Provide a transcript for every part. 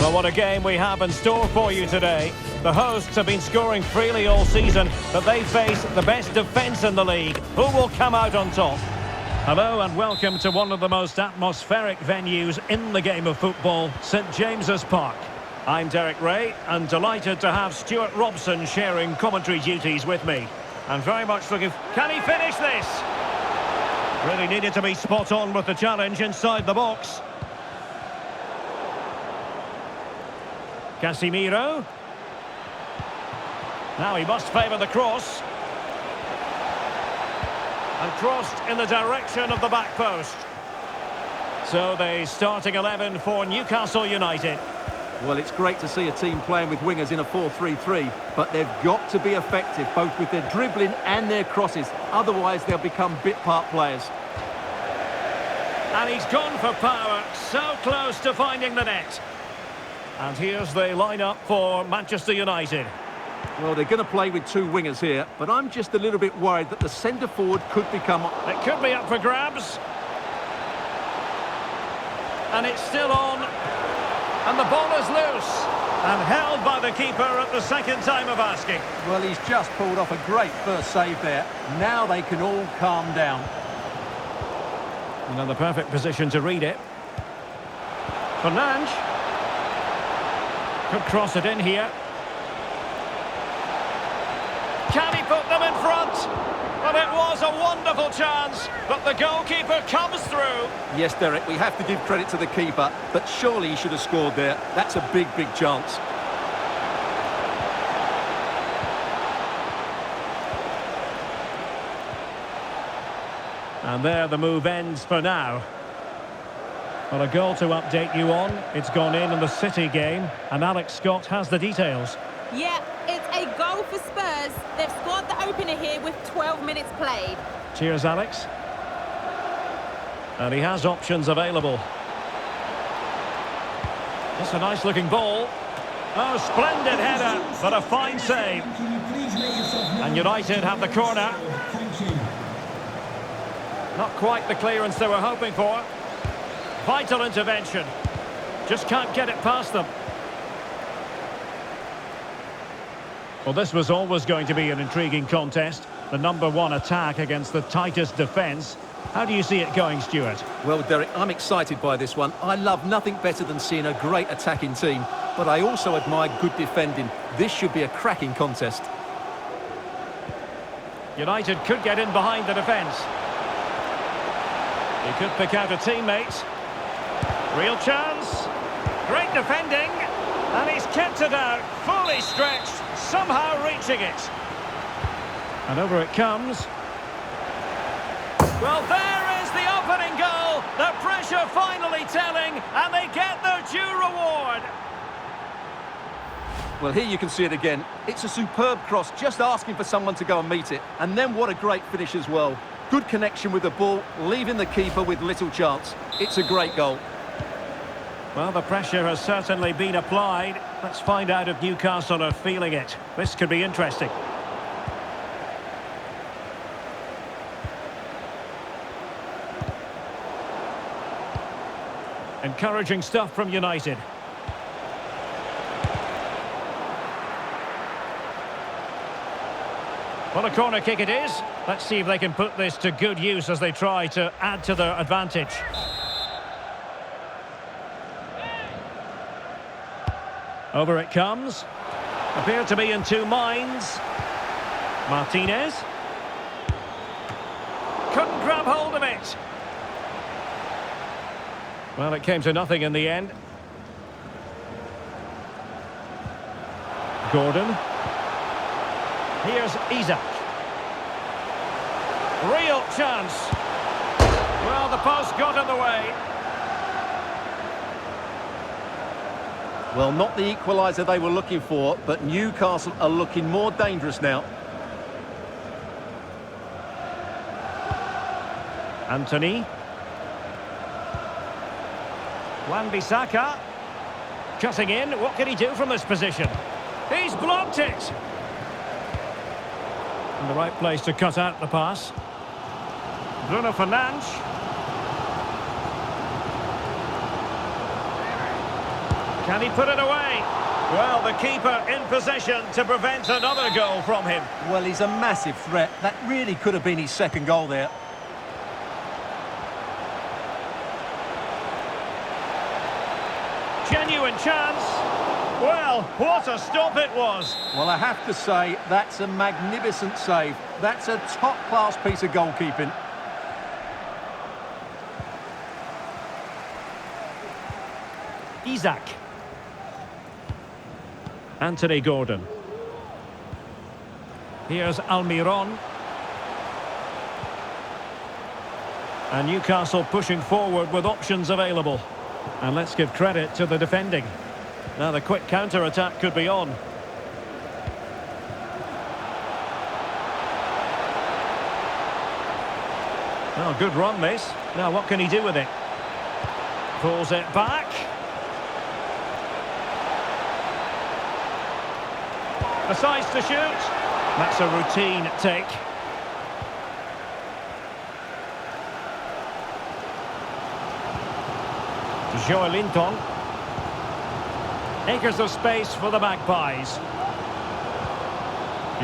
Well, what a game we have in store for you today. The hosts have been scoring freely all season, but they face the best defence in the league. Who will come out on top? Hello and welcome to one of the most atmospheric venues in the game of football, St James's Park. I'm Derek Ray and delighted to have Stuart Robson sharing commentary duties with me. And very much looking... Can he finish this? Really needed to be spot on with the challenge inside the box. Casemiro. Now he must favour the cross. And crossed in the direction of the back post. So the starting 11 for Newcastle United. Well, it's great to see a team playing with wingers in a 4-3-3, but they've got to be effective, both with their dribbling and their crosses. Otherwise, they'll become bit-part players. And he's gone for power, so close to finding the net. And here's the lineup for Manchester United. Well, they're going to play with two wingers here, but I'm just a little bit worried that the centre-forward could become... It could be up for grabs. And it's still on. And the ball is loose. And held by the keeper at the second time of asking. Well, he's just pulled off a great first save there. Now they can all calm down. Another perfect position to read it. Fernandes. Could cross it in here. Can he put them in front? Well, it was a wonderful chance, but the goalkeeper comes through. Yes, Derek, we have to give credit to the keeper, but surely he should have scored there. That's a big, big chance. And there the move ends for now. Well, a goal to update you on. It's gone in the City game, and Alex Scott has the details. Yeah, it's a goal for Spurs. They've scored the opener here with 12 minutes played. Cheers, Alex. And he has options available. It's a nice-looking ball. Oh, splendid header, but a fine save. And United have the corner. Not quite the clearance they were hoping for. Vital intervention. Just can't get it past them. Well, this was always going to be an intriguing contest. The #1 attack against the tightest defence. How do you see it going, Stuart? Well, Derek, I'm excited by this one. I love nothing better than seeing a great attacking team, but I also admire good defending. This should be a cracking contest. United could get in behind the defence. He could pick out a teammate. Real chance. Great defending. And he's kept it out, fully stretched, somehow reaching it. And over it comes. Well, there is the opening goal. The pressure finally telling, and they get their due reward. Well, here you can see it again. It's a superb cross, just asking for someone to go and meet it. And then what a great finish as well. Good connection with the ball, leaving the keeper with little chance. It's a great goal. Well, the pressure has certainly been applied. Let's find out if Newcastle are feeling it. This could be interesting. Encouraging stuff from United. Well, a corner kick it is. Let's see if they can put this to good use as they try to add to their advantage. Over it comes. Appear to be in two minds. Martinez. Couldn't grab hold of it. Well, it came to nothing in the end. Gordon. Here's Isak. Real chance. Well, the post got in the way. Well, not the equaliser they were looking for, but Newcastle are looking more dangerous now. Anthony. Wan-Bissaka. Cutting in. What can he do from this position? He's blocked it. In the right place to cut out the pass. Bruno Fernandes. Can he put it away? Well, the keeper in possession to prevent another goal from him. Well, he's a massive threat. That really could have been his second goal there. Genuine chance. Well, what a stop it was. Well, I have to say, that's a magnificent save. That's a top-class piece of goalkeeping. Isaac. Anthony Gordon. Here's Almiron. And Newcastle pushing forward with options available. And let's give credit to the defending. Now the quick counter-attack could be on. Oh, good run this. Now what can he do with it? Pulls it back. Decides to shoot. That's a routine take. Joelinton. Acres of space for the Magpies.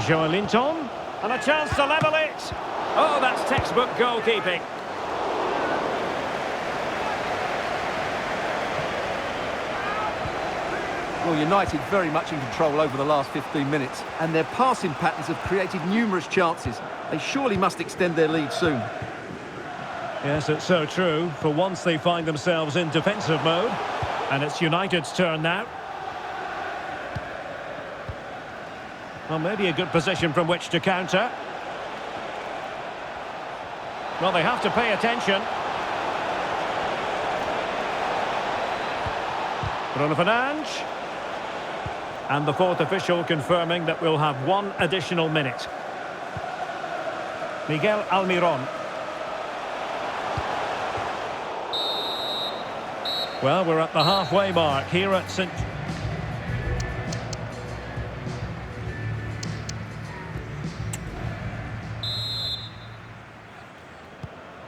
Joelinton. And a chance to level it. Oh, that's textbook goalkeeping. Well, United very much in control over the last 15 minutes, and their passing patterns have created numerous chances. They surely must extend their lead soon. Yes, it's so true. For once they find themselves in defensive mode. And it's United's turn now. Well, maybe a good position from which to counter. Well, they have to pay attention. Bruno Fernandes. And the fourth official confirming that we'll have one additional minute. Miguel Almiron. Well, we're at the halfway mark here at St.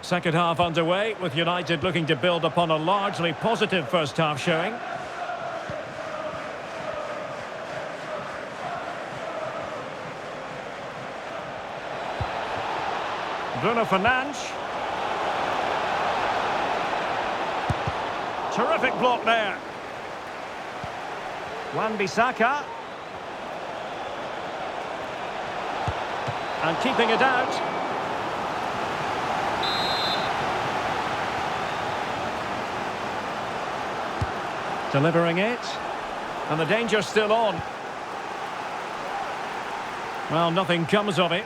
Second half underway, with United looking to build upon a largely positive first half showing. Bruno Fernandes. Terrific block there. Wan-Bissaka. And keeping it out. Delivering it. And the danger's still on. Well, nothing comes of it.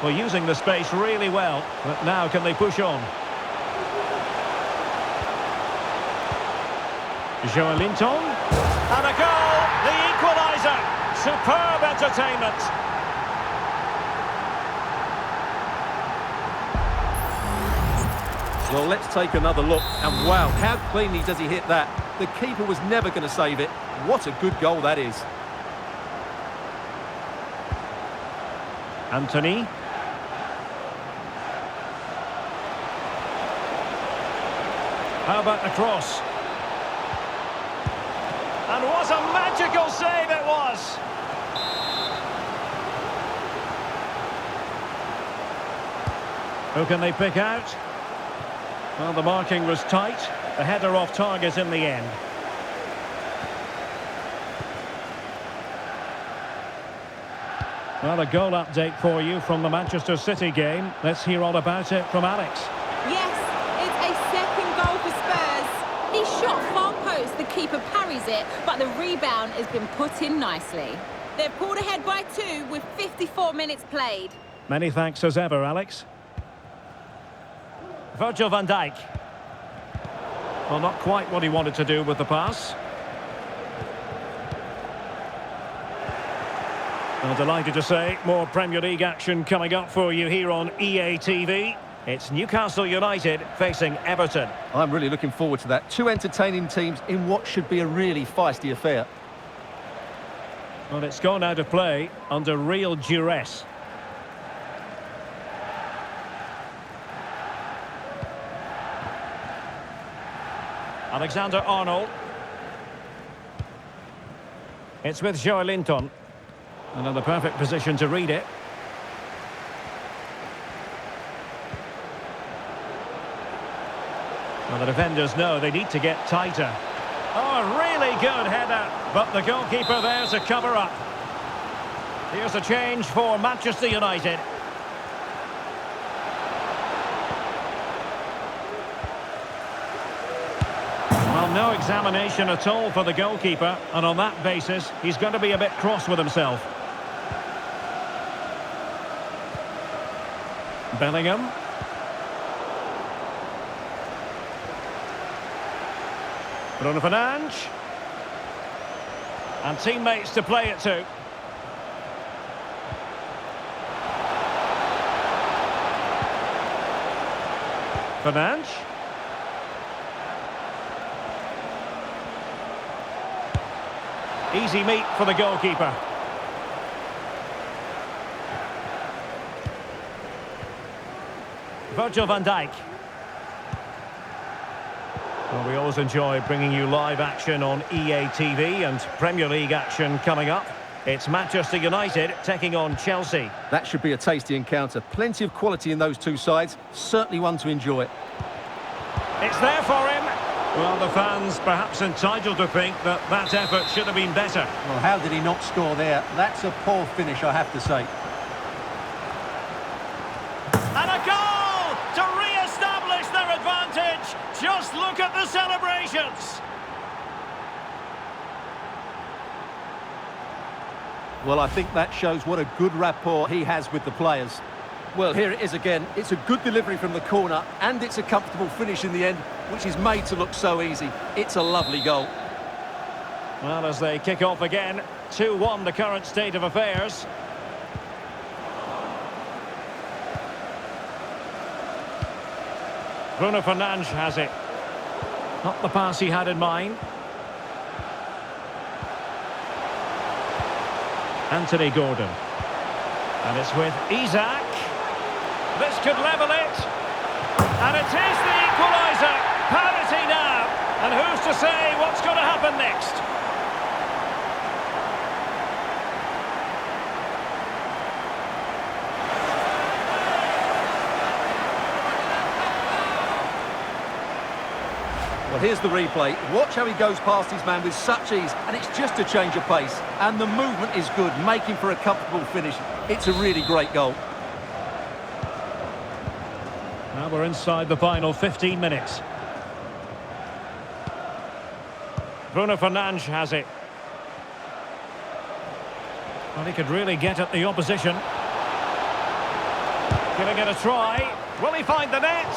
Well, using the space really well, but now can they push on? Joelinton, and a goal, the equaliser. Superb entertainment. Well, let's take another look, and wow, how cleanly does he hit that? The keeper was never going to save it. What a good goal that is. Anthony. How about the cross? And what a magical save it was! Who can they pick out? Well, the marking was tight. The header off target in the end. Well, a goal update for you from the Manchester City game. Let's hear all about it from Alex. Yes, it's a second goal for Spurs. He shot far post, the keeper parries it, but the rebound has been put in nicely. They've pulled ahead by 2 with 54 minutes played. Many thanks as ever, Alex. Virgil van Dijk. Well, not quite what he wanted to do with the pass. Well, delighted to say, more Premier League action coming up for you here on EA TV. It's Newcastle United facing Everton. I'm really looking forward to that. Two entertaining teams in what should be a really feisty affair. Well, it's gone out of play under real duress. Alexander-Arnold. It's with Joe Linton. And in the perfect position to read it. Well, the defenders know they need to get tighter. Oh, a really good header. But the goalkeeper there to cover up. Here's a change for Manchester United. Well, no examination at all for the goalkeeper. And on that basis, he's going to be a bit cross with himself. Bellingham. Bruno Fernandes. And teammates to play it to. Fernandes. Easy meet for the goalkeeper. Virgil van Dijk. Well, we always enjoy bringing you live action on EA TV and Premier League action coming up. It's Manchester United taking on Chelsea. That should be a tasty encounter. Plenty of quality in those two sides. Certainly one to enjoy. It's there for him. Well, the fans perhaps entitled to think that that effort should have been better. Well, how did he not score there? That's a poor finish, I have to say. And a goal to re-establish their advantage. Just look at the celebrations. Well, I think that shows what a good rapport he has with the players. Well, here it is again. It's a good delivery from the corner, and it's a comfortable finish in the end, which is made to look so easy. It's a lovely goal. Well, as they kick off again, 2-1 the current state of affairs. Bruno Fernandes has it. Not the pass he had in mind. Anthony Gordon. And it's with Isak. This could level it. And it is the equaliser. Parity now. And who's to say what's going to happen next? Well, here's the replay. Watch how he goes past his man with such ease, and it's just a change of pace. And the movement is good, making for a comfortable finish. It's a really great goal. Now we're inside the final 15 minutes. Bruno Fernandes has it. Well, he could really get at the opposition. Giving it a try. Will he find the net?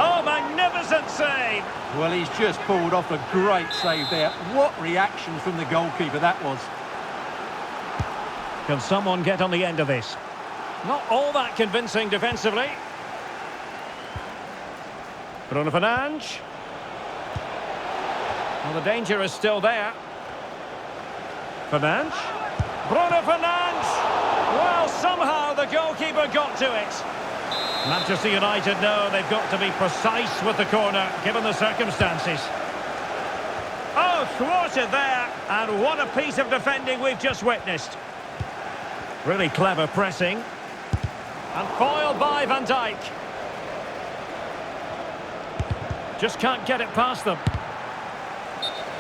Oh, magnificent save! Well, he's just pulled off a great save there. What reaction from the goalkeeper that was. Can someone get on the end of this? Not all that convincing defensively. Bruno Fernandes. Well, the danger is still there. Fernandes. Bruno Fernandes! Well, somehow the goalkeeper got to it. Manchester United know they've got to be precise with the corner, given the circumstances. Oh, thwarted there, and what a piece of defending we've just witnessed. Really clever pressing. And foiled by Van Dijk. Just can't get it past them.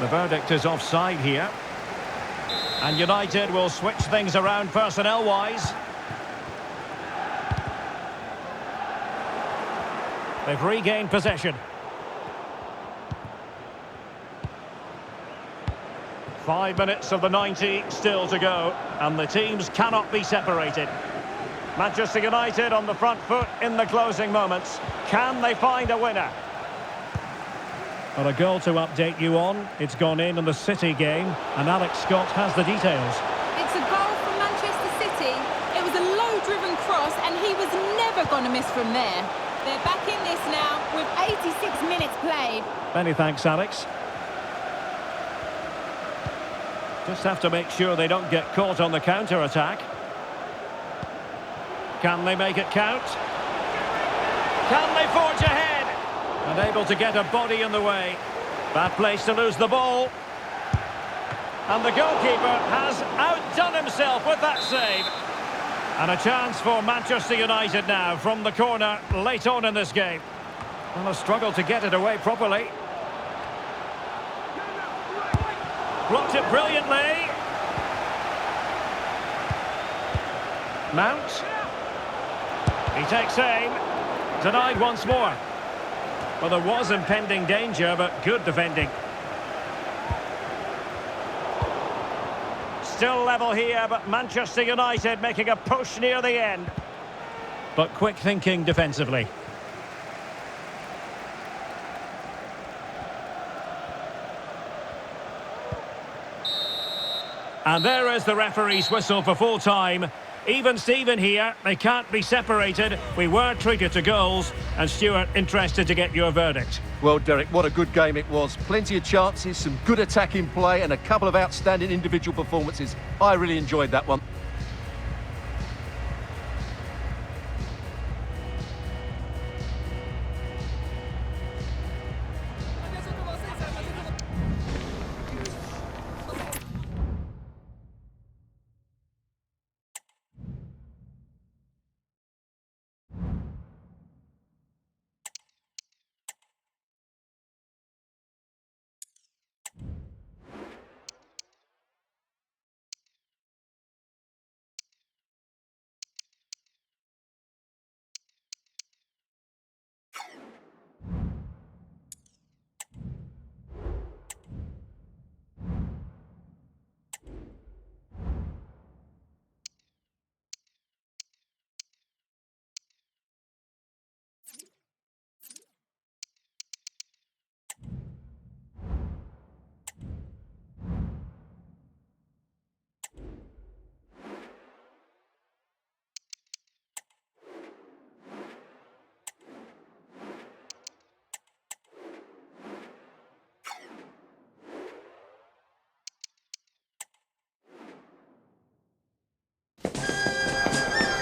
The verdict is offside here. And United will switch things around personnel-wise. They've regained possession. 5 minutes of the 90 still to go, and the teams cannot be separated. Manchester United on the front foot in the closing moments. Can they find a winner? Well, a goal to update you on. It's gone in the City game, and Alex Scott has the details. It's a goal from Manchester City. It was a low-driven cross, and he was never going to miss from there. They're back in this now with 86 minutes played. Many thanks, Alex. Just have to make sure they don't get caught on the counter-attack. Can they make it count? Can they forge ahead? And able to get a body in the way. Bad place to lose the ball. And the goalkeeper has outdone himself with that save. And a chance for Manchester United now from the corner late on in this game. And a struggle to get it away properly. Blocked it brilliantly. Mount. He takes aim. Denied once more. Well, there was impending danger, but good defending. Still level here, but Manchester United making a push near the end. But quick thinking defensively. And there is the referee's whistle for full time. Even Steven here, they can't be separated. We were treated to goals. And Stuart, interested to get your verdict. Well, Derek, what a good game it was. Plenty of chances, some good attacking play and a couple of outstanding individual performances. I really enjoyed that one.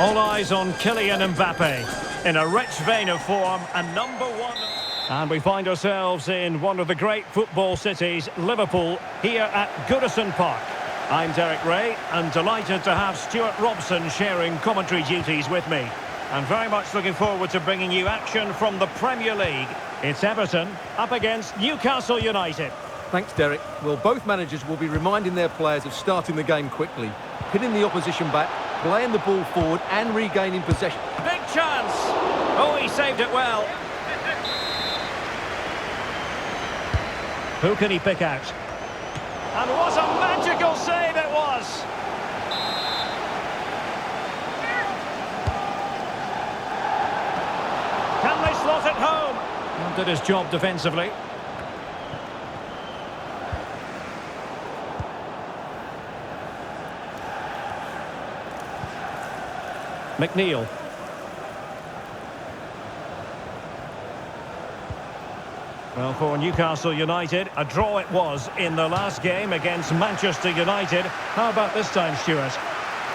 All eyes on Kylian Mbappe. In a rich vein of form and #1. And we find ourselves in one of the great football cities, Liverpool, here at Goodison Park. I'm Derek Ray, and delighted to have Stuart Robson sharing commentary duties with me. And very much looking forward to bringing you action from the Premier League. It's Everton up against Newcastle United. Thanks, Derek. Well, both managers will be reminding their players of starting the game quickly, hitting the opposition back, playing the ball forward and regaining possession. Big chance! Oh, he saved it well. Who can he pick out? And what a magical save it was! Can they slot it home? Well, did his job defensively. McNeil. Well, for Newcastle United, a draw it was in the last game against Manchester United. How about this time, Stuart?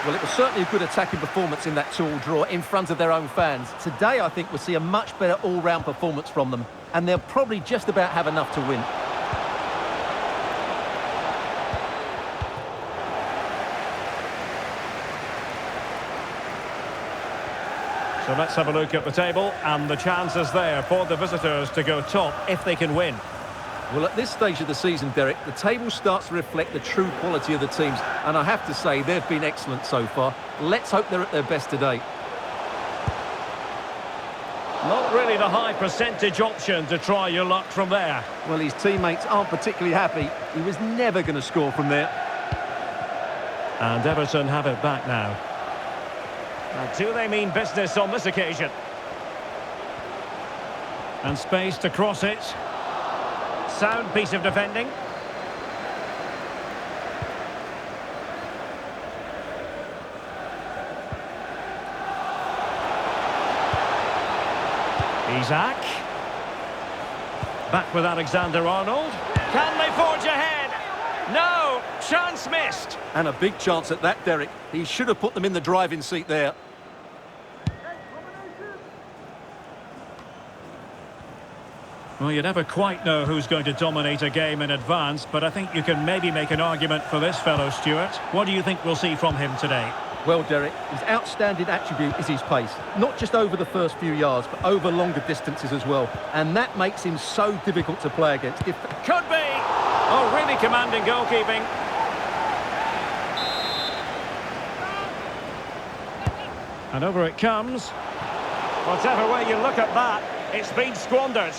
Well, it was certainly a good attacking performance in that 2-2 draw in front of their own fans. Today, I think we'll see a much better all-round performance from them, and they'll probably just about have enough to win. So let's have a look at the table, and the chances there for the visitors to go top if they can win. Well, at this stage of the season, Derek, the table starts to reflect the true quality of the teams, and I have to say they've been excellent so far. Let's hope they're at their best today. Not really the high percentage option to try your luck from there. Well, his teammates aren't particularly happy. He was never going to score from there. And Everton have it back now. Now, do they mean business on this occasion? And space to cross it. Sound piece of defending. Isaac. Back with Alexander-Arnold. Can they forge ahead? No! Chance missed. And a big chance at that, Derek. He should have put them in the driving seat there. Well, you never quite know who's going to dominate a game in advance, but I think you can maybe make an argument for this fellow, Stuart. What do you think we'll see from him today? Well, Derek, his outstanding attribute is his pace. Not just over the first few yards, but over longer distances as well. And that makes him so difficult to play against. Could be! Oh, really commanding goalkeeping. And over it comes. Whatever way you look at that, it's been squandered.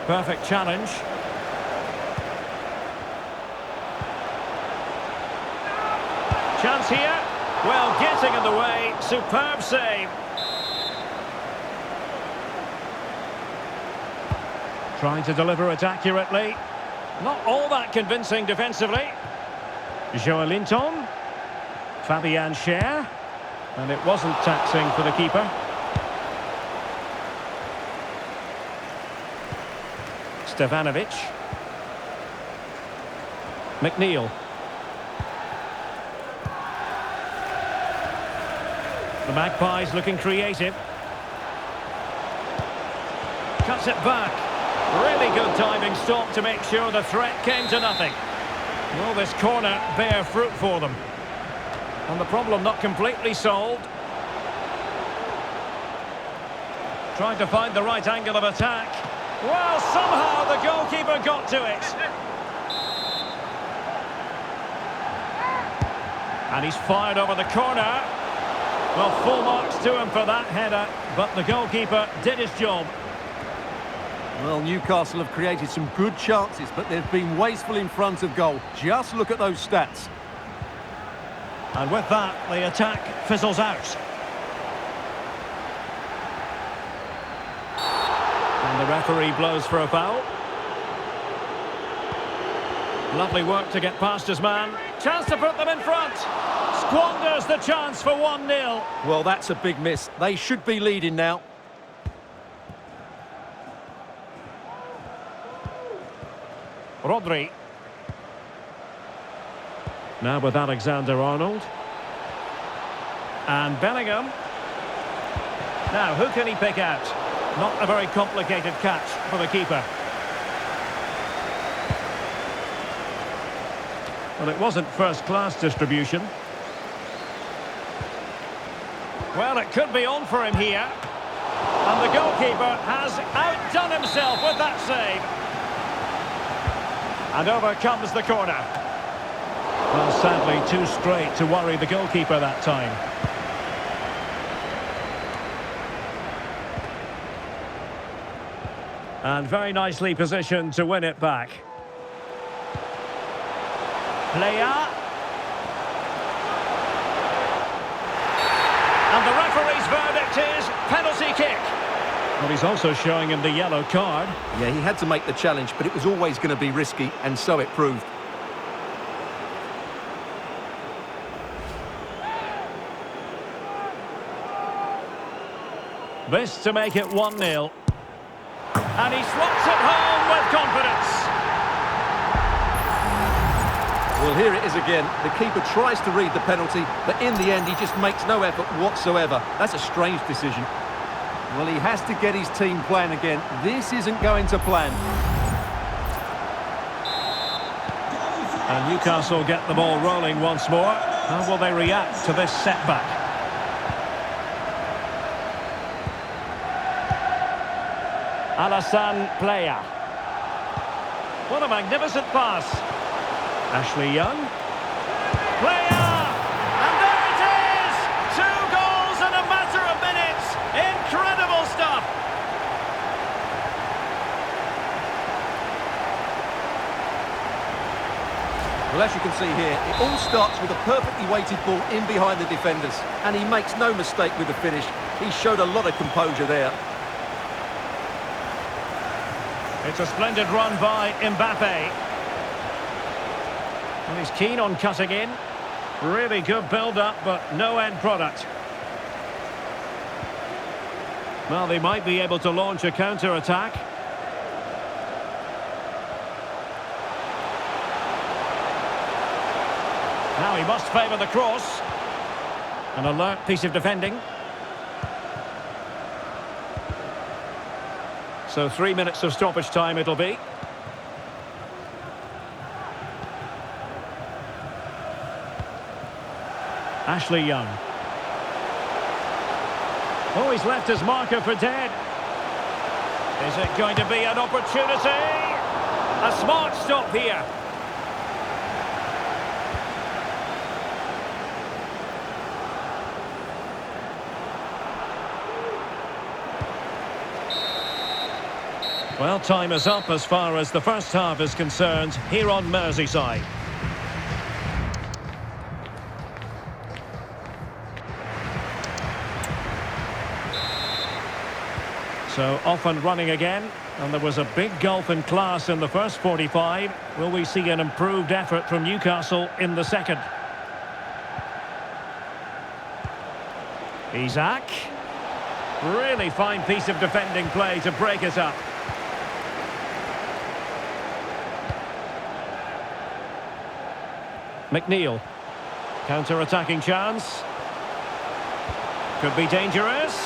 Perfect challenge. Chance here. Well, getting in the way. Superb save. Trying to deliver it accurately. Not all that convincing defensively. Joelinton. Fabian Schär. And it wasn't taxing for the keeper. Stevanovic. McNeil. The Magpies looking creative. Cuts it back. Really good diving stop to make sure the threat came to nothing. Will this corner bear fruit for them? And the problem not completely solved. Trying to find the right angle of attack. Well, somehow the goalkeeper got to it. And he's fired over the corner. Well, full marks to him for that header, but the goalkeeper did his job. Well, Newcastle have created some good chances, but they've been wasteful in front of goal. Just look at those stats. And with that, the attack fizzles out. And the referee blows for a foul. Lovely work to get past his man. Chance to put them in front. Squanders the chance for 1-0. Well, that's a big miss. They should be leading now. Rodri. Now with Alexander-Arnold. And Bellingham. Now, who can he pick out? Not a very complicated catch for the keeper. Well, it wasn't first-class distribution. Well, it could be on for him here. And the goalkeeper has outdone himself with that save. And over comes the corner. Well, sadly, too straight to worry the goalkeeper that time. And very nicely positioned to win it back. Player. And the referee's verdict is penalty kick. Well, he's also showing him the yellow card. Yeah, he had to make the challenge, but it was always going to be risky, and so it proved. This to make it 1-0. And he slots it home with confidence. Well, here it is again. The keeper tries to read the penalty, but in the end, he just makes no effort whatsoever. That's a strange decision. Well, he has to get his team playing again. This isn't going to plan. And Newcastle get the ball rolling once more. How will they react to this setback? Alassane Player. What a magnificent pass. Ashley Young. Player! And there it is! 2 goals in a matter of minutes. Incredible stuff. Well, as you can see here, it all starts with a perfectly weighted ball in behind the defenders. And he makes no mistake with the finish. He showed a lot of composure there. It's a splendid run by Mbappe. And he's keen on cutting in. Really good build-up, but no end product. Well, they might be able to launch a counter-attack. Now he must favour the cross. An alert piece of defending. So 3 minutes of stoppage time it'll be. Ashley Young. Oh, he's left his marker for dead. Is it going to be an opportunity? A smart stop here. Well, time is up as far as the first half is concerned here on Merseyside. So off and running again, and there was a big gulf in class in the first 45. Will we see an improved effort from Newcastle in the second? Isaac. Really fine piece of defending play to break it up. McNeil. Counter-attacking chance. Could be dangerous.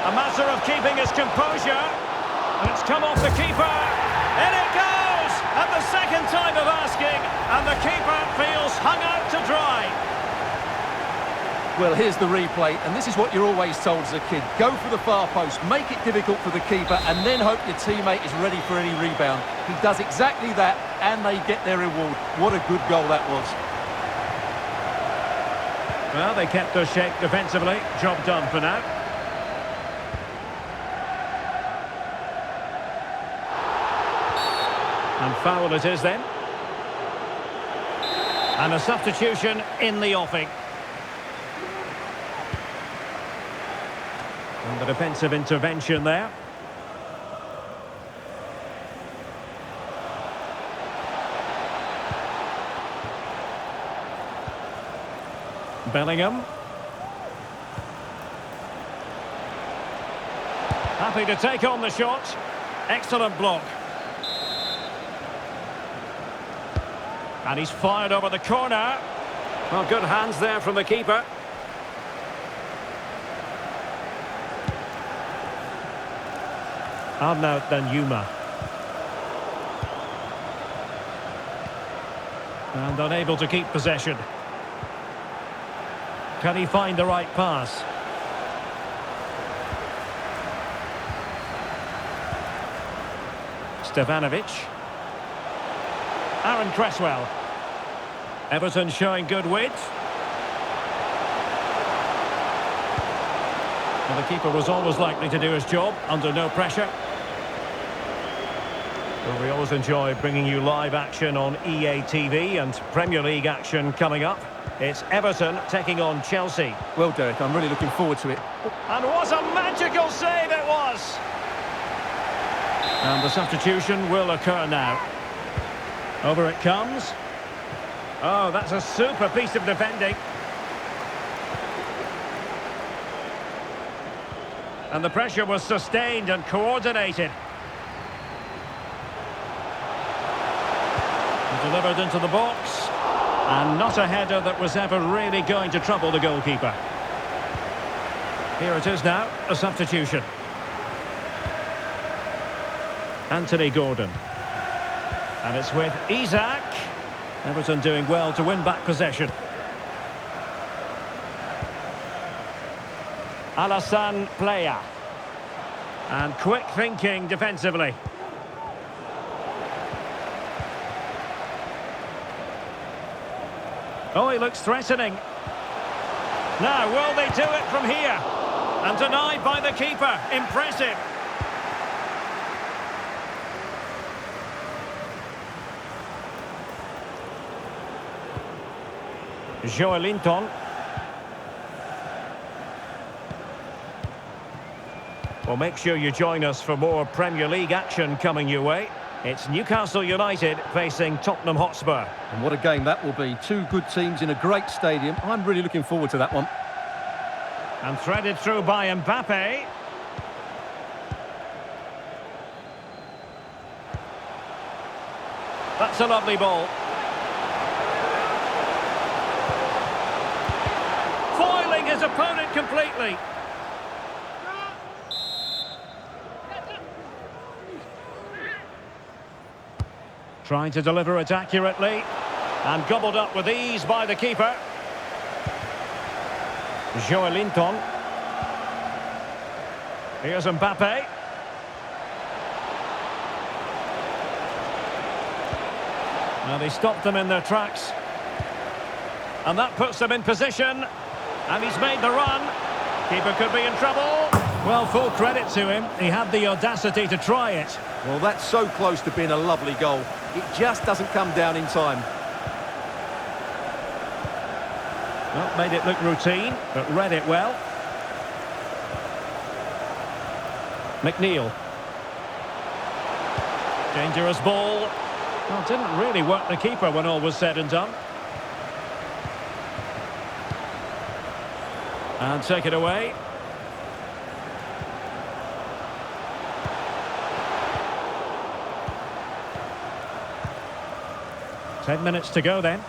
A matter of keeping his composure. And it's come off the keeper. In it goes! At the second time of asking. And the keeper feels hung out to dry. Well, here's the replay, and this is what you're always told as a kid. Go for the far post, make it difficult for the keeper, and then hope your teammate is ready for any rebound. He does exactly that, and they get their reward. What a good goal that was. Well, they kept their shape defensively. Job done for now. And foul it is then. And a substitution in the offing. And the defensive intervention there. Bellingham. Happy to take on the shot. Excellent block. And he's fired over the corner. Well, good hands there from the keeper. Arnaut Danjuma. And unable to keep possession. Can he find the right pass? Stefanovic. Aaron Cresswell. Everton showing good width. Well, the keeper was always likely to do his job under no pressure. Well, we always enjoy bringing you live action on EA TV and Premier League action coming up. It's Everton taking on Chelsea. Well, Derek, I'm really looking forward to it. And what a magical save it was! And the substitution will occur now. Over it comes. Oh, that's a super piece of defending. And the pressure was sustained and coordinated. Delivered into the box. And not a header that was ever really going to trouble the goalkeeper. Here it is now, a substitution. Anthony Gordon. And it's with Isaac. Everton doing well to win back possession. Alassane Plea. And quick thinking defensively. Oh, he looks threatening. Now, will they do it from here? And denied by the keeper. Impressive. Joelinton. Well, make sure you join us for more Premier League action coming your way. It's Newcastle United facing Tottenham Hotspur. And what a game that will be. Two good teams in a great stadium. I'm really looking forward to that one. And threaded through by Mbappe. That's a lovely ball. his opponent completely. Trying to deliver it accurately. And gobbled up with ease by the keeper. Joelinton. Here's Mbappe. Now they stopped them in their tracks. And that puts them in position. And he's made the run. Keeper could be in trouble. Well, full credit to him. He had the audacity to try it. Well, that's so close to being a lovely goal. It just doesn't come down in time. Well, made it look routine, but read it well. McNeil. Dangerous ball. Well, didn't really work the keeper when all was said and done. And take it away. Ten minutes to go then.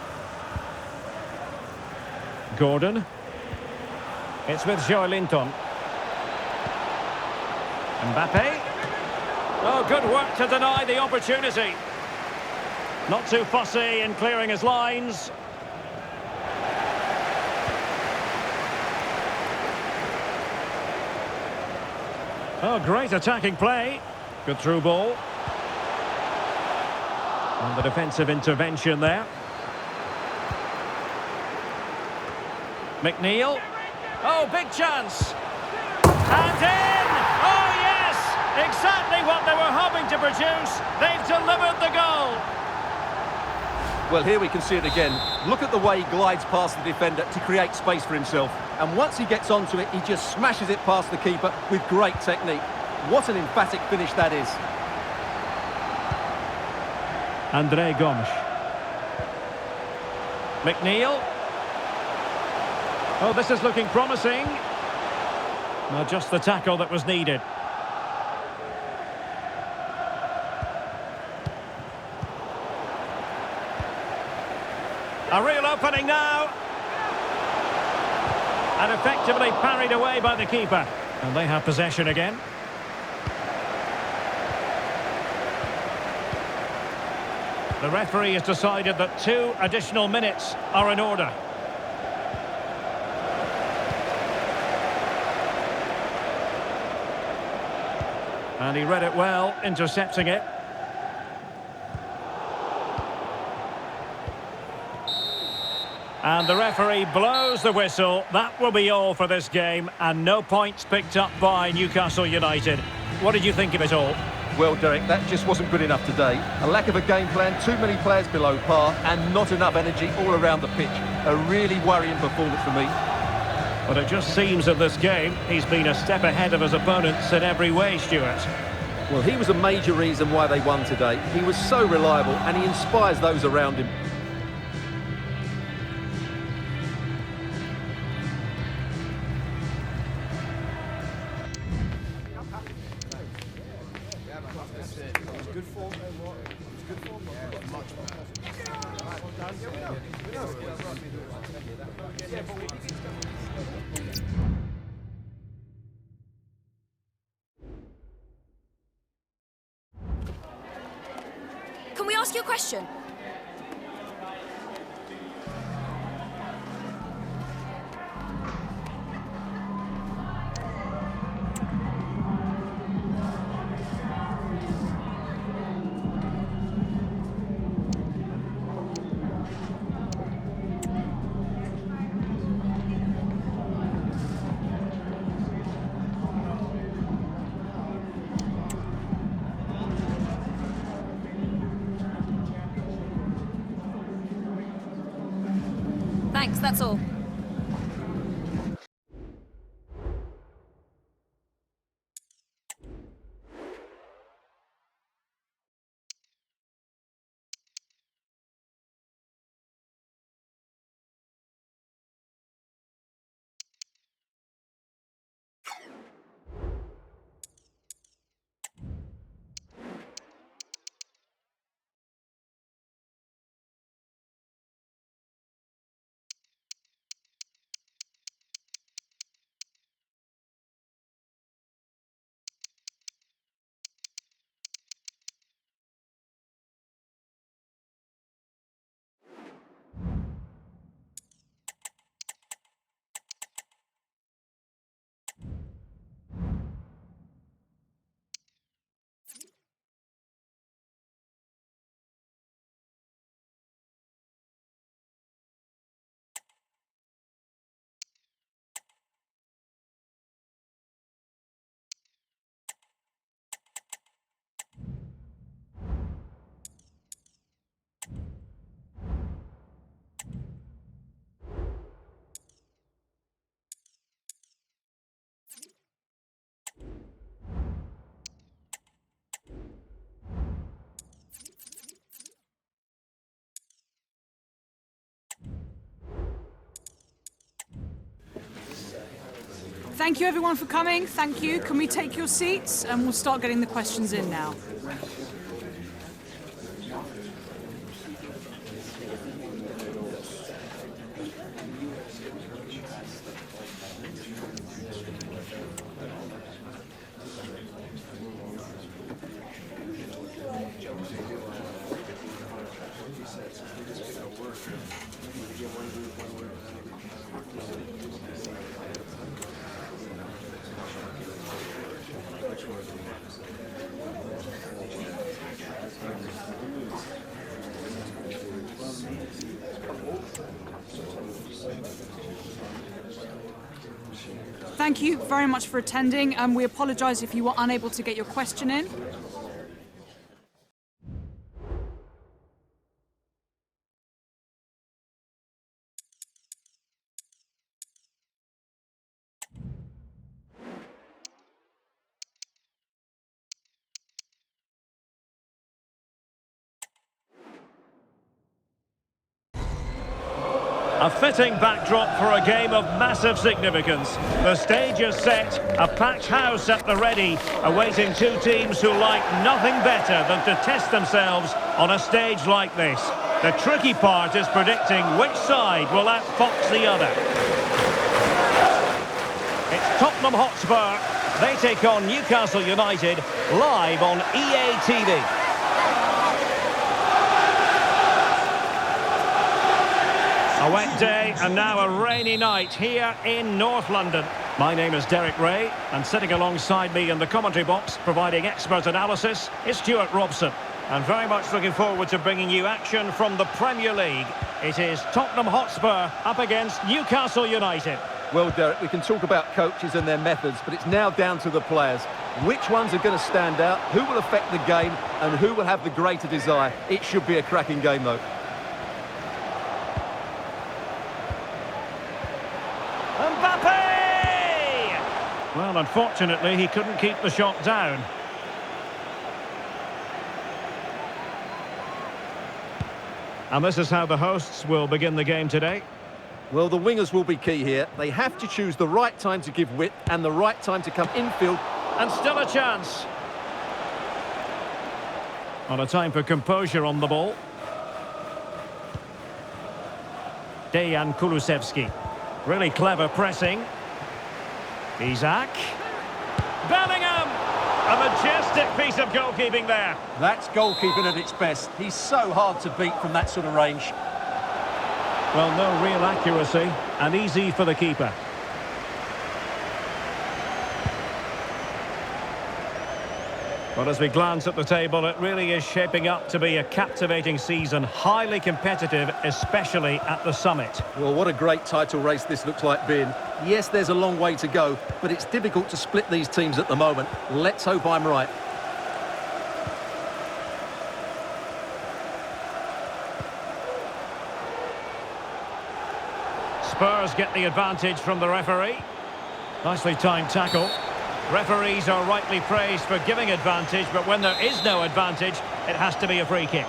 Gordon. It's with Joelinton. Mbappe. Oh, good work to deny the opportunity. Not too fussy in clearing his lines. Oh, great attacking play. Good through ball. And the defensive intervention there. McNeil. Oh, big chance. And in! Oh, yes! Exactly what they were hoping to produce. They've delivered the goal. Well, here we can see it again. Look at the way he glides past the defender to create space for himself. And once he gets onto it, he just smashes it past the keeper with great technique. What an emphatic finish that is. André Gomes. McNeil. Oh, this is looking promising. Well, just the tackle that was needed. A real opening now. And effectively parried away by the keeper. And they have possession again. The referee has decided that 2 additional minutes are in order. And he read it well, intercepting it. And the referee blows the whistle. That will be all for this game, and no points picked up by Newcastle United. What did you think of it all? Well, Derek, that just wasn't good enough today. A lack of a game plan, too many players below par, and not enough energy all around the pitch. A really worrying performance for me. But it just seems that this game, he's been a step ahead of his opponents in every way, Stuart. Well, he was a major reason why they won today. He was so reliable, and he inspires those around him. Good form. Good form. Much Can we ask you a question? Thanks, that's all. Thank you everyone for coming. Thank you. Can we take your seats and we'll start getting the questions in now. Thank you very much for attending, and we apologise if you were unable to get your question in. A fitting backdrop for a game of massive significance. The stage is set, a packed house at the ready, awaiting two teams who like nothing better than to test themselves on a stage like this. The tricky part is predicting which side will outfox the other. It's Tottenham Hotspur. They take on Newcastle United live on EA TV. A wet day and now a rainy night here in North London. My name is Derek Ray, and sitting alongside me in the commentary box, providing expert analysis, is Stuart Robson. And very much looking forward to bringing you action from the Premier League. It is Tottenham Hotspur up against Newcastle United. Well, Derek, we can talk about coaches and their methods, but it's now down to the players. Which ones are going to stand out, who will affect the game, and who will have the greater desire? It should be a cracking game, though. Well, unfortunately, he couldn't keep the shot down. And this is how the hosts will begin the game today. Well, the wingers will be key here. They have to choose the right time to give width and the right time to come infield. And still a chance. On a time for composure on the ball. Dejan Kulusevski. Really clever pressing. Isaac. Bellingham! A majestic piece of goalkeeping there. That's goalkeeping at its best. He's so hard to beat from that sort of range. Well, no real accuracy, and easy for the keeper. Well, as we glance at the table, it really is shaping up to be a captivating season, highly competitive, especially at the summit. Well, what a great title race this looks like being. Yes, there's a long way to go, but it's difficult to split these teams at the moment. Let's hope I'm right. Spurs get the advantage from the referee. Nicely timed tackle. Referees are rightly praised for giving advantage, but when there is no advantage, it has to be a free kick.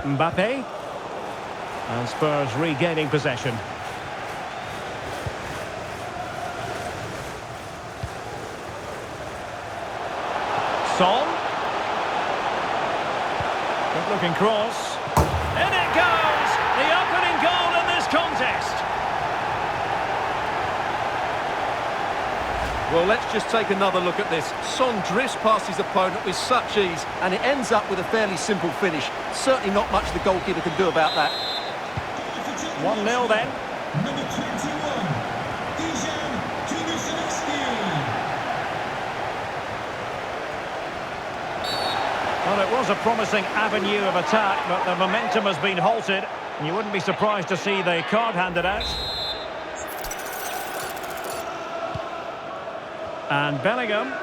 Mbappe. And Spurs regaining possession. Son. Good looking cross. In it goes! The opening goal in this contest. Well, let's just take another look at this. Son drifts past his opponent with such ease, and it ends up with a fairly simple finish. Certainly not much the goalkeeper can do about that. 1-0 then. Number 21, Dejan Kulusevski. Well, it was a promising avenue of attack, but the momentum has been halted. You wouldn't be surprised to see the card handed out. And Bellingham,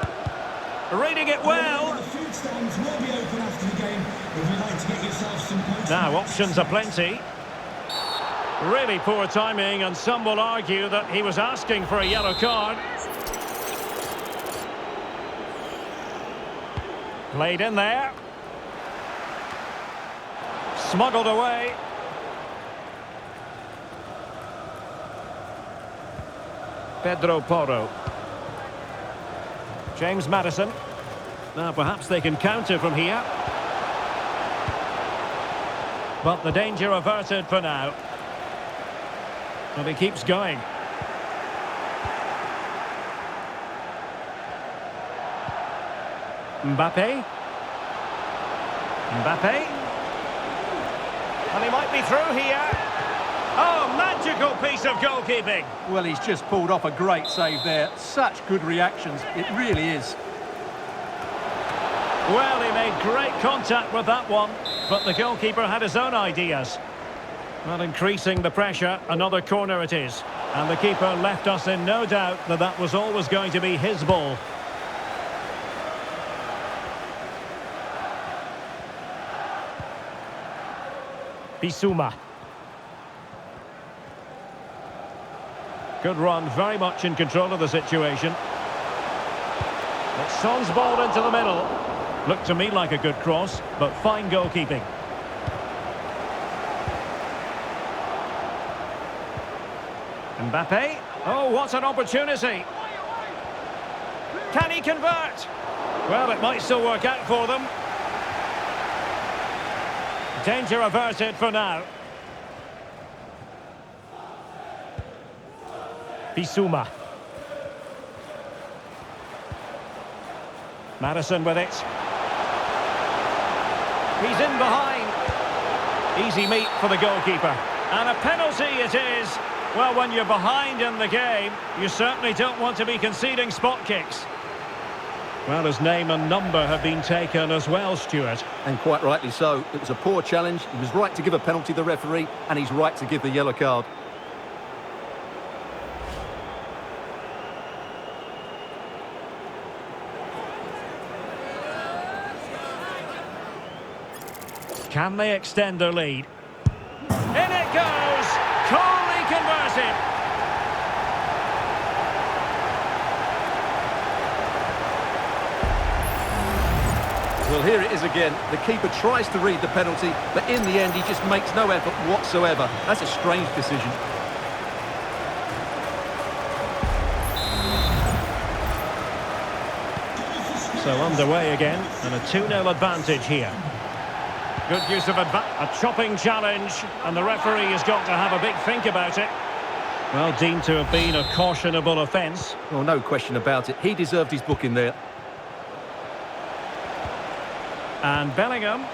reading it well. The food stands will be open after the game if you'd like to get yourself some points. Now, options are plenty. Really poor timing, and some will argue that he was asking for a yellow card. Played in there. Smuggled away. Pedro Porro. James Maddison. Now perhaps they can counter from here. But the danger averted for now. And he keeps going. Mbappe. Mbappe. And he might be through here. Oh, magical piece of goalkeeping. Well, he's just pulled off a great save there. Such good reactions. It really is. Well, he made great contact with that one, but the goalkeeper had his own ideas. Well, increasing the pressure, another corner it is. And the keeper left us in no doubt that that was always going to be his ball. Bissouma. Good run, very much in control of the situation. It's Son's ball into the middle. Looked to me like a good cross, but fine goalkeeping. Mbappe. Oh, what an opportunity. Can he convert? Well, it might still work out for them. Danger averted for now. Bissouma. Maddison with it. He's in behind. Easy meat for the goalkeeper. And a penalty it is. Well, when you're behind in the game, you certainly don't want to be conceding spot kicks. Well, his name and number have been taken as well, Stuart. And quite rightly so. It was a poor challenge. He was right to give a penalty to the referee, and he's right to give the yellow card. Can they extend their lead? In it goes! Coolly converted! Well, here it is again. The keeper tries to read the penalty, but in the end, he just makes no effort whatsoever. That's a strange decision. So underway again, and a 2-0 advantage here. Good use of a chopping challenge, and the referee has got to have a big think about it. Well, deemed to have been a cautionable offence. Well, no question about it. He deserved his booking there. And Bellingham.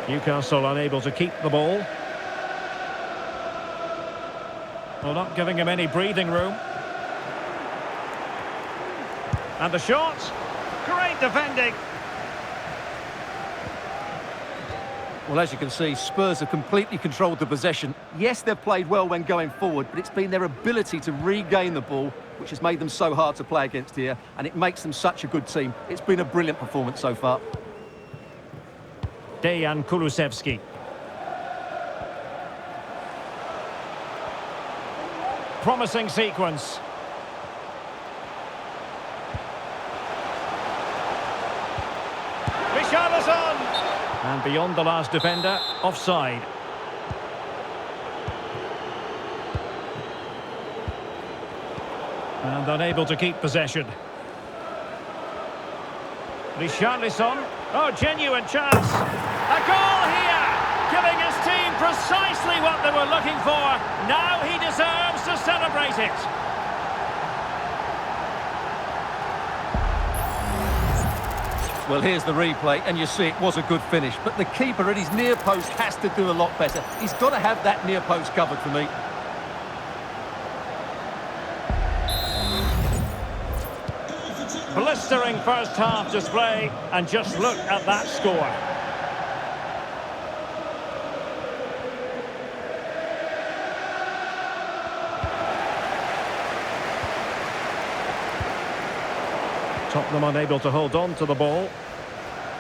Newcastle unable to keep the ball. Well, not giving him any breathing room. And the shot. Great defending. Well, as you can see, Spurs have completely controlled the possession. Yes, they've played well when going forward, but it's been their ability to regain the ball which has made them so hard to play against here, and it makes them such a good team. It's been a brilliant performance so far. Dejan Kulusevski. Promising sequence. Richarlison! And beyond the last defender, offside. And unable to keep possession. Richarlison. Oh, genuine chance. A goal here! Giving his team precisely what they were looking for. Now he deserves to celebrate it. Well, here's the replay, and you see it was a good finish. But the keeper at his near post has to do a lot better. He's got to have that near post covered for me. Blistering first half display, and just look at that score. Tottenham unable to hold on to the ball.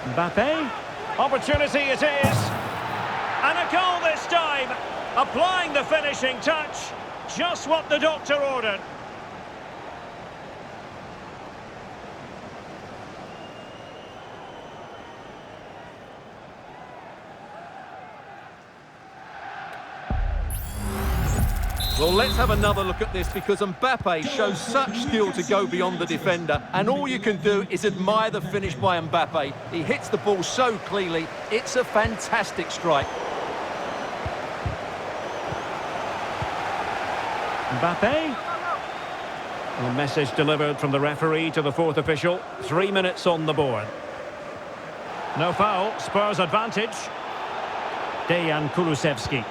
Mbappe. Opportunity it is. And a goal this time. Applying the finishing touch. Just what the doctor ordered. Well, let's have another look at this because Mbappe shows such skill to go beyond the defender, and all you can do is admire the finish by Mbappe. He hits the ball so cleanly, it's a fantastic strike. Mbappe. A message delivered from the referee to the fourth official. 3 minutes on the board. No foul, Spurs advantage. Dejan Kulusevski.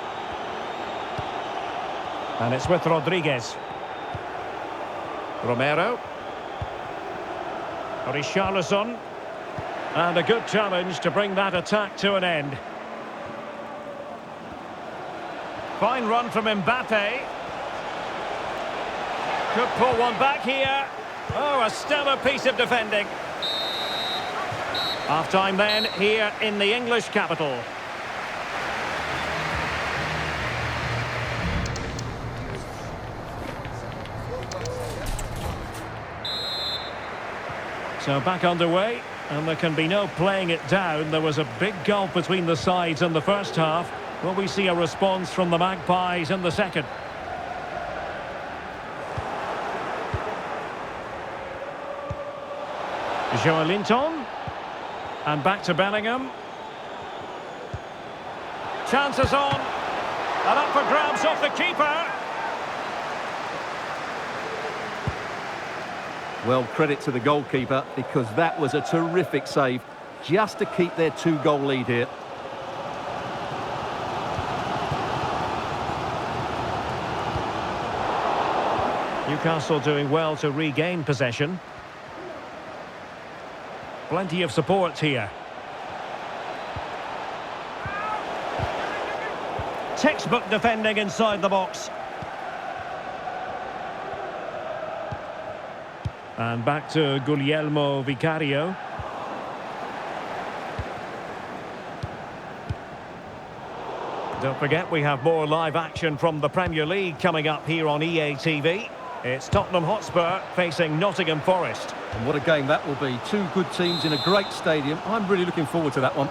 And it's with Rodriguez. Romero. Richarlison. And a good challenge to bring that attack to an end. Fine run from Mbappe. Could pull one back here. Oh, a stellar piece of defending. Half-time then, here in the English capital. So back underway, and there can be no playing it down. There was a big gulf between the sides in the first half. Will we see a response from the Magpies in the second? Joelinton. And back to Bellingham. Chances on. And up for grabs off the keeper. Well, credit to the goalkeeper because that was a terrific save just to keep their 2-goal lead here. Newcastle doing well to regain possession. Plenty of support here. Textbook defending inside the box. And back to Guglielmo Vicario. Don't forget we have more live action from the Premier League coming up here on EA TV. It's Tottenham Hotspur facing Nottingham Forest. And what a game that will be. Two good teams in a great stadium. I'm really looking forward to that one.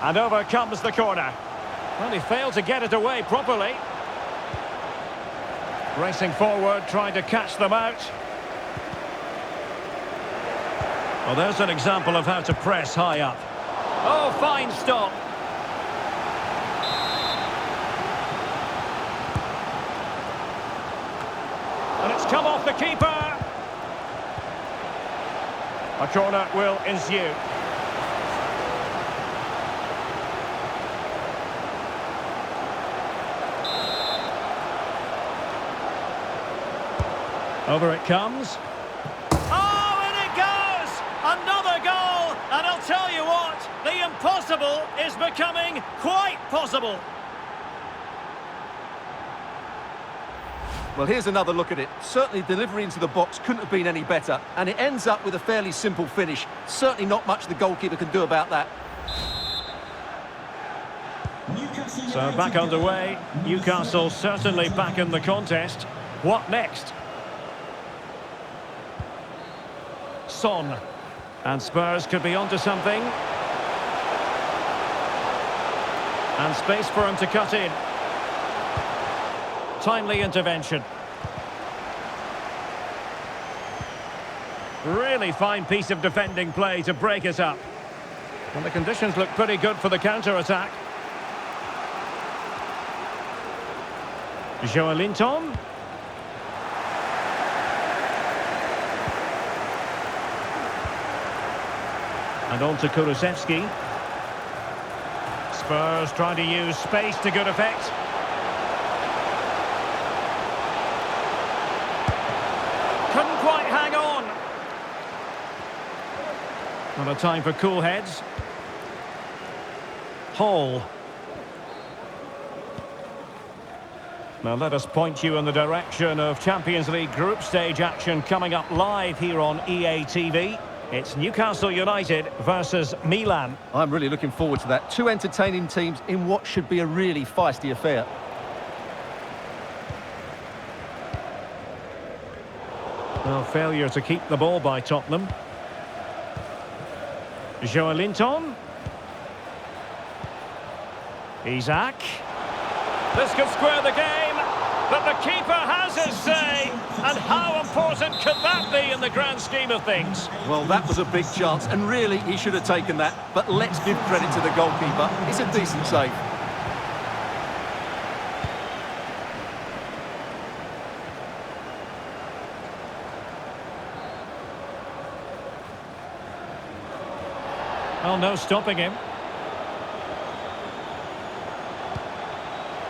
And over comes the corner. Well, he failed to get it away properly. Racing forward, trying to catch them out. Well, there's an example of how to press high up. Oh, fine stop. And it's come off the keeper. A corner will ensue. Over it comes. Oh, and it goes! Another goal! And I'll tell you what, the impossible is becoming quite possible. Well, here's another look at it. Certainly delivery into the box couldn't have been any better. And it ends up with a fairly simple finish. Certainly not much the goalkeeper can do about that. So back underway. Newcastle certainly back in the contest. What next? Son. And Spurs could be onto something. And space for him to cut in. Timely intervention. Really fine piece of defending play to break it up. And the conditions look pretty good for the counter-attack. Joelinton. And on to Kulusevski. Spurs trying to use space to good effect. Couldn't quite hang on. Not a time for cool heads. Hall. Now let us point you in the direction of Champions League group stage action coming up live here on EA TV. It's Newcastle United versus Milan. I'm really looking forward to that. Two entertaining teams in what should be a really feisty affair. Well, failure to keep the ball by Tottenham. Joelinton. Isaac. This could square the game. But the keeper has his say, and how important could that be in the grand scheme of things? Well, that was a big chance, and really, he should have taken that. But let's give credit to the goalkeeper. It's a decent save. Well, no stopping him.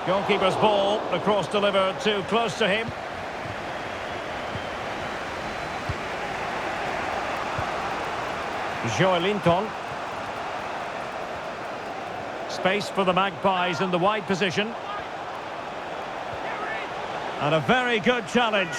Goalkeeper's ball, the cross delivered too close to him. Joelinton. Space for the Magpies in the wide position. And a very good challenge.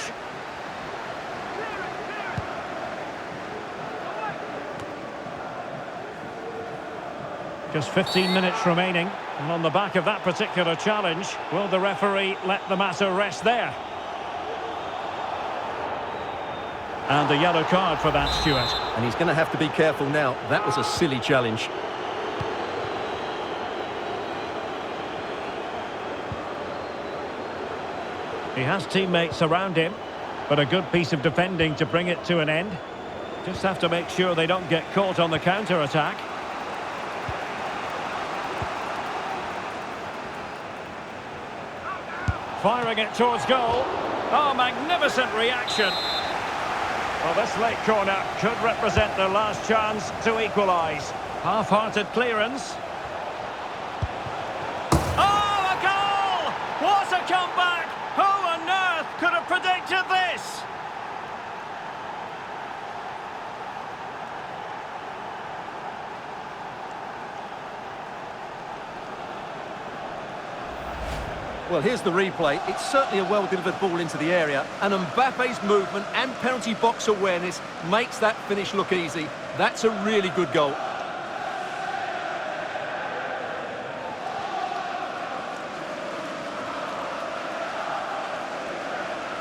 Just 15 minutes remaining, and on the back of that particular challenge, will the referee let the matter rest there? And a yellow card for that, Stuart. And he's going to have to be careful now. That was a silly challenge. He has teammates around him, but a good piece of defending to bring it to an end. Just have to make sure they don't get caught on the counter-attack. Firing it towards goal. Oh, magnificent reaction. Well, this late corner could represent their last chance to equalise. Half-hearted clearance. Oh, a goal! What a comeback! Who on earth could have predicted this? Well, here's the replay. It's certainly a well-delivered ball into the area, and Mbappe's movement and penalty box awareness makes that finish look easy. That's a really good goal.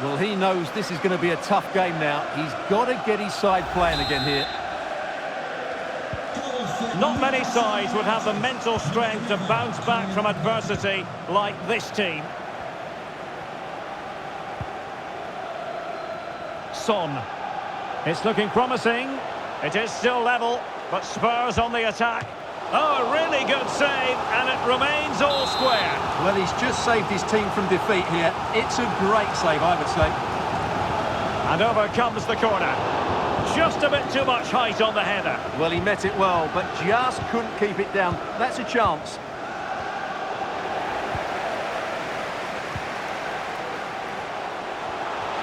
Well, he knows this is going to be a tough game now. He's got to get his side playing again here. Not many sides would have the mental strength to bounce back from adversity like this team. Son. It's looking promising. It is still level, but Spurs on the attack. Oh, a really good save, and it remains all square. Well, he's just saved his team from defeat here. It's a great save, I would say. And over comes the corner. Just a bit too much height on the header. Well, he met it well, but just couldn't keep it down. That's a chance.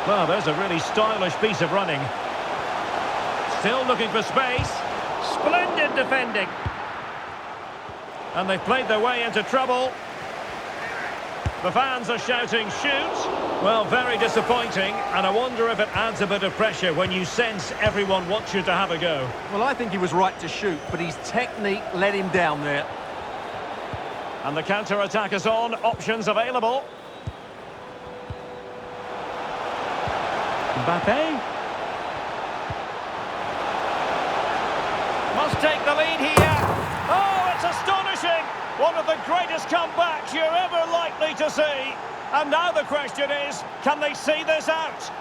Well, there's a really stylish piece of running. Still looking for space. Splendid defending. And they've played their way into trouble. The fans are shouting, shoot! Well, very disappointing, and I wonder if it adds a bit of pressure when you sense everyone wants you to have a go. Well, I think he was right to shoot, but his technique let him down there. And the counter-attack is on, options available. Mbappe. Must take the lead here. Oh, it's astonishing! One of the greatest comebacks you're ever likely to see. And now the question is, can they see this out?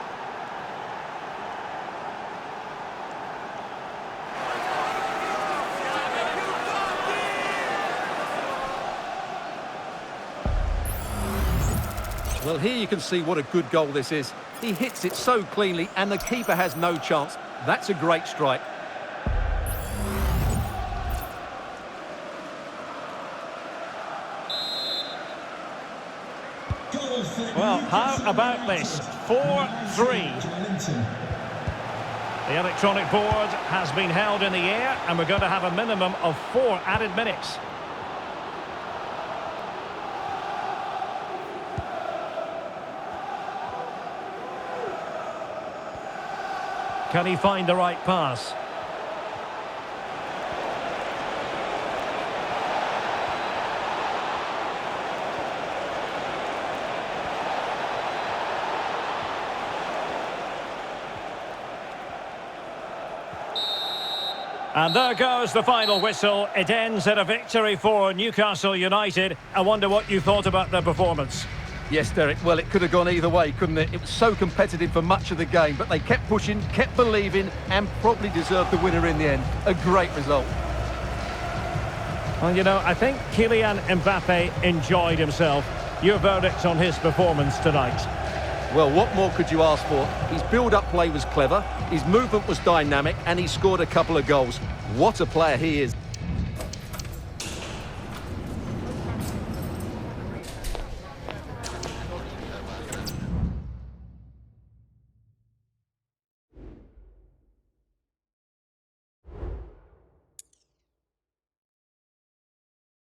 Well, here you can see what a good goal this is. He hits it so cleanly, and the keeper has no chance. That's a great strike. Well, how about this? 4-3. The electronic board has been held in the air, and we're going to have a minimum of 4 added minutes. Can he find the right pass? And there goes the final whistle. It ends at a victory for Newcastle United. I wonder what you thought about their performance. Yes, Derek, well, it could have gone either way, couldn't it? It was so competitive for much of the game, but they kept pushing, kept believing, and probably deserved the winner in the end. A great result. Well, you know, I think Kylian Mbappe enjoyed himself. Your verdict on his performance tonight? Well, what more could you ask for? His build-up play was clever, his movement was dynamic, and he scored a couple of goals. What a player he is.